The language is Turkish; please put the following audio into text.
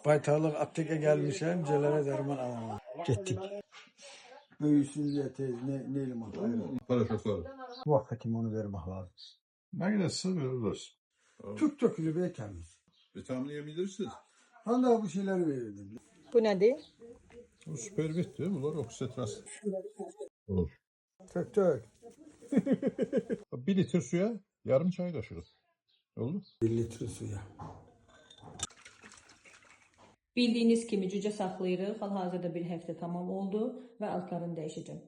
Baytarlık apteke gelmişim, celere derman alalım. Gittik. Büyüsün diye tez, ne liman ayrı. Paraşokları. Vaktitim onu vermek lazım. Ne kadar verirler. Tük dökülü be temiz. Tahmin edebilirsiniz. Hala bu şeyleri verirdim. Bu nedir? Bu süper bitti. Bunlar oksetras. Olur. Tök tök. 1 litre suya yarım çay kaşığı. Oldu. 1 litre suya. Bildiyiniz kimi cücə saxlayırıq. Hal-hazırda bir həftə tamam oldu və altlarını dəyişəcəm.